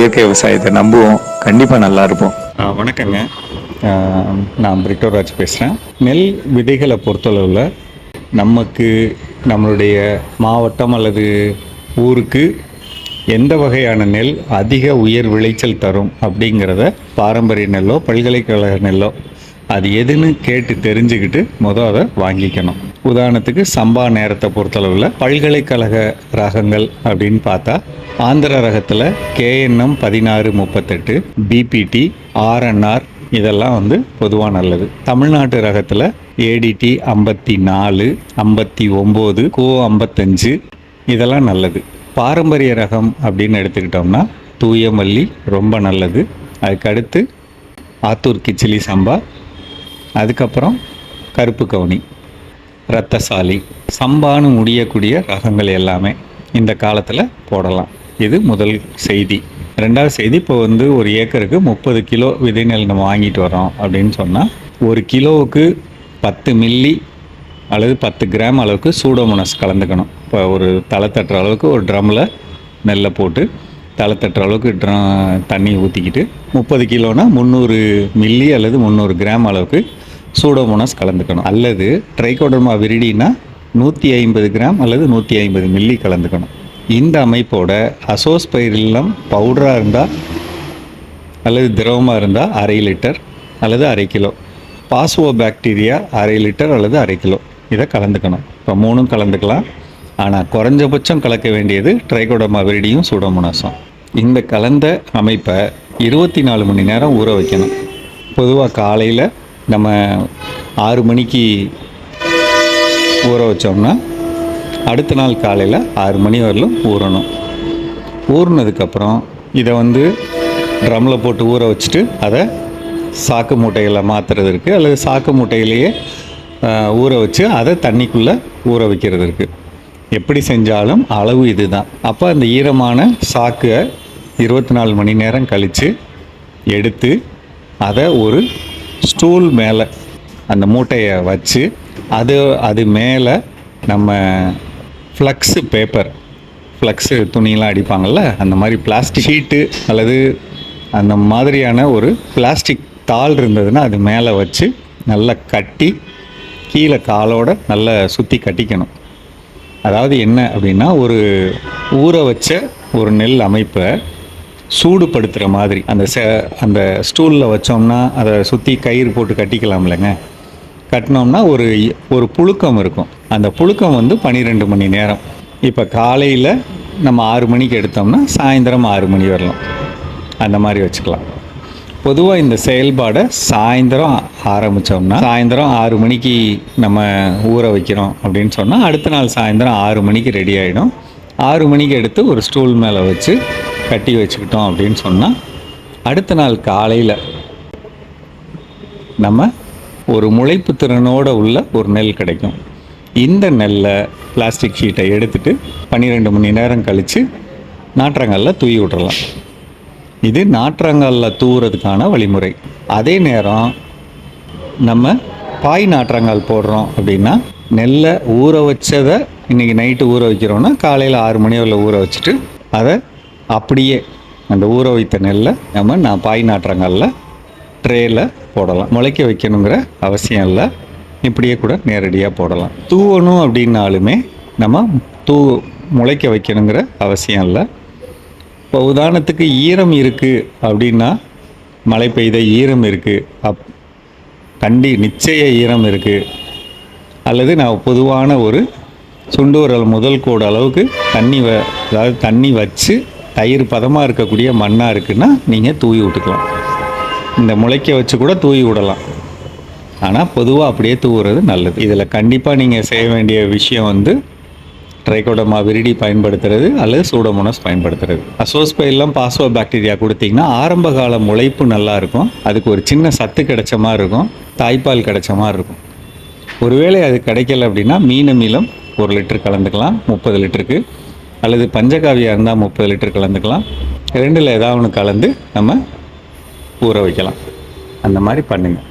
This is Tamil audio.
இயற்கை விவசாயத்தை நம்புவோம். கண்டிப்பாக நல்லா இருப்போம். வணக்கங்க. நான் பிரிட்டோராஜ் பேசுகிறேன். நெல் விதைகளை பொறுத்தளவில் நமக்கு நம்மளுடைய மாவட்டம் அல்லது ஊருக்கு எந்த வகையான நெல் அதிக உயர் விளைச்சல் தரும் அப்படிங்கிறத பாரம்பரிய நெல்லோ பல்கலைக்கழக நெல்லோ அது எதுன்னு கேட்டு தெரிஞ்சுக்கிட்டு அதை வாங்கிக்கணும். உதாரணத்துக்கு சம்பா நேரத்தை பொறுத்தளவில் பல்கலைக்கழக ரகங்கள் அப்படின்னு பார்த்தா ஆந்திர ரகத்தில் KNM 1638, BPT, RNR இதெல்லாம் பொதுவாக நல்லது. தமிழ்நாட்டு ரகத்தில் ADT 54, 59, CO 55 இதெல்லாம் நல்லது. பாரம்பரிய ரகம் அப்படின்னு எடுத்துக்கிட்டோம்னா தூயமல்லி ரொம்ப நல்லது. அதுக்கடுத்து ஆத்தூர் கிச்சிலி சம்பா, அதுக்கப்புறம் கருப்பு கவுனி, ரத்தசாலி, சம்பான்னு முடியக்கூடிய ரகங்கள் எல்லாமே இந்த காலத்தில் போடலாம். இது முதல் செய்தி. ரெண்டாவது செய்தி, இப்போ ஒரு ஏக்கருக்கு 30 கிலோ விதை நெல் நம்ம வாங்கிட்டு வரோம் அப்படின்னு சொன்னால் ஒரு கிலோவுக்கு 10 மில்லி அல்லது 10 கிராம் அளவுக்கு சூடோமோனாஸ் கலந்துக்கணும். இப்போ ஒரு தலை தட்டுற அளவுக்கு ஒரு ட்ரம்மில் நெல்லை போட்டு தலை தட்டுற அளவுக்கு தண்ணி ஊற்றிக்கிட்டு 30 கிலோனா 300 மில்லி அல்லது 300 கிராம் அளவுக்கு சூடோமோனாஸ் கலந்துக்கணும். அல்லது ட்ரைகோடர்மா விரிடினா 150 கிராம் அல்லது 150 மில்லி கலந்துக்கணும். இந்த அமைப்போட அசோஸ்பைரில்லம் பவுடராக இருந்தால் அல்லது திரவமாக இருந்தால் 1/2 லிட்டர் அல்லது 1/2 கிலோ, பாஸ்வோ பாக்டீரியா 1/2 லிட்டர் அல்லது 1/2 கிலோ இதை கலந்துக்கணும். இப்போ 3 கலந்துக்கலாம். ஆனால் குறைஞ்சபட்சம் கலக்க வேண்டியது ட்ரைகோடர்மா விரிடியும் சூடோமோனாஸும். இந்த கலந்த அமைப்பை 24 மணி நேரம் ஊற வைக்கணும். பொதுவாக காலையில் நம்ம 6 மணிக்கு ஊற வச்சோம்னா அடுத்த நாள் காலையில் 6 மணி வரலும் ஊறணும். ஊறினதுக்கப்புறம் இதை ட்ரம்மில் போட்டு ஊற வச்சுட்டு அதை சாக்கு மூட்டைகளை மாற்றுறது இருக்குது, அல்லது சாக்கு மூட்டையிலேயே ஊற வச்சு அதை தண்ணிக்குள்ளே ஊற வைக்கிறது இருக்குது. எப்படி செஞ்சாலும் அளவு இது தான். அப்போ அந்த ஈரமான சாக்கை 24 மணி நேரம் கழித்து எடுத்து அதை ஒரு ஸ்டூல் மேலே அந்த மூட்டையை வச்சு அது மேலே நம்ம ஃப்ளக்ஸு பேப்பர், ஃப்ளக்ஸு துணியெலாம் அடிப்பாங்கள்ல, அந்த மாதிரி பிளாஸ்டிக் ஷீட்டு அல்லது அந்த மாதிரியான ஒரு பிளாஸ்டிக் தாள் இருந்ததுன்னா அது மேலே வச்சு நல்லா கட்டி கீழே காலோட நல்லா சுற்றி கட்டிக்கணும். அதாவது என்ன அப்படின்னா, ஒரு ஊற வச்ச ஒரு நெல் அமைப்பை சூடுபடுத்துகிற மாதிரி அந்த ஸ்டூலில் வச்சோம்னா அதை சுற்றி கயிறு போட்டு கட்டிக்கலாம் இல்லைங்க. கட்டினோம்னா ஒரு புழுக்கம் இருக்கும். அந்த புழுக்கம் 12 மணி நேரம். இப்போ காலையில் நம்ம 6 மணிக்கு எடுத்தோம்னா சாயந்தரம் 6 மணி வரலாம், அந்த மாதிரி வச்சுக்கலாம். பொதுவாக இந்த செயல்பாடை சாயந்தரம் ஆரம்பித்தோம்னா சாயந்தரம் 6 மணிக்கு நம்ம ஊற வைக்கிறோம் அப்படின்னு சொன்னால் அடுத்த நாள் சாயந்தரம் 6 மணிக்கு ரெடி ஆகிடும். 6 மணிக்கு எடுத்து ஒரு ஸ்டூல் மேலே வச்சு கட்டி வச்சுக்கிட்டோம் அப்படின்னு சொன்னால் அடுத்த நாள் காலையில் நம்ம ஒரு முளைப்பு திறனோடு உள்ள ஒரு நெல் கிடைக்கும். இந்த நெல்லை பிளாஸ்டிக் ஷீட்டை எடுத்துகிட்டு 12 மணி நேரம் கழித்து நாற்றங்காலில் தூவி விட்டுறலாம். இது நாற்றங்காலில் தூவுறதுக்கான வழிமுறை. அதே நேரம் நம்ம பாய் நாற்றங்கால் போடுறோம் அப்படின்னா நெல்லை ஊற வச்சதை இன்றைக்கி நைட்டு ஊற வைக்கிறோன்னா காலையில் 6 மணி வரல ஊற வச்சுட்டு அதை அப்படியே அந்த ஊற வைத்த நெல்லை நான் பாய் நாற்றங்காலில் ட்ரேயில் போடலாம். முளைக்க வைக்கணுங்கிற அவசியம் இல்லை, இப்படியே கூட நேரடியாக போடலாம். தூவணும் அப்படின்னாலுமே நம்ம முளைக்க வைக்கணுங்கிற அவசியம் இல்லை. இப்போ உதாரணத்துக்கு ஈரம் இருக்குது அப்படின்னா, மழை பெய்த ஈரம் இருக்குது, நிச்சய ஈரம் இருக்குது, அல்லது நான் பொதுவான ஒரு சுண்டுவரல் முதல் கோடு அளவுக்கு அதாவது தண்ணி வச்சு தயிர் பதமாக இருக்கக்கூடிய மண்ணாக இருக்குன்னா நீங்கள் தூவி விட்டுக்கலாம். இந்த முளைக்க வச்சு கூட தூவி விடலாம். ஆனால் பொதுவாக அப்படியே தூவுறது நல்லது. இதில் கண்டிப்பாக நீங்கள் செய்ய வேண்டிய விஷயம் ட்ரைகோடர்மா விரிடி பயன்படுத்துறது அல்லது சூடோமோனாஸ் பயன்படுத்துறது. அசோஸ்பைரில்லம் பாஸ்வோ பாக்டீரியா கொடுத்தீங்கன்னா ஆரம்ப கால முளைப்பு நல்லாயிருக்கும். அதுக்கு ஒரு சின்ன சத்து கிடைச்ச மாதிரி இருக்கும், தாய்ப்பால் கிடைச்ச மாதிரி இருக்கும். ஒருவேளை அது கிடைக்கல அப்படின்னா மீன் அமிலம் 1 லிட்டர் கலந்துக்கலாம் 30 லிட்டருக்கு, அல்லது பஞ்சகாவியாக இருந்தால் 30 லிட்டர் கலந்துக்கலாம். 2ல் ஏதாவது ஒன்று கலந்து நம்ம ஊற வைக்கலாம். அந்த மாதிரி பண்ணுங்கள்.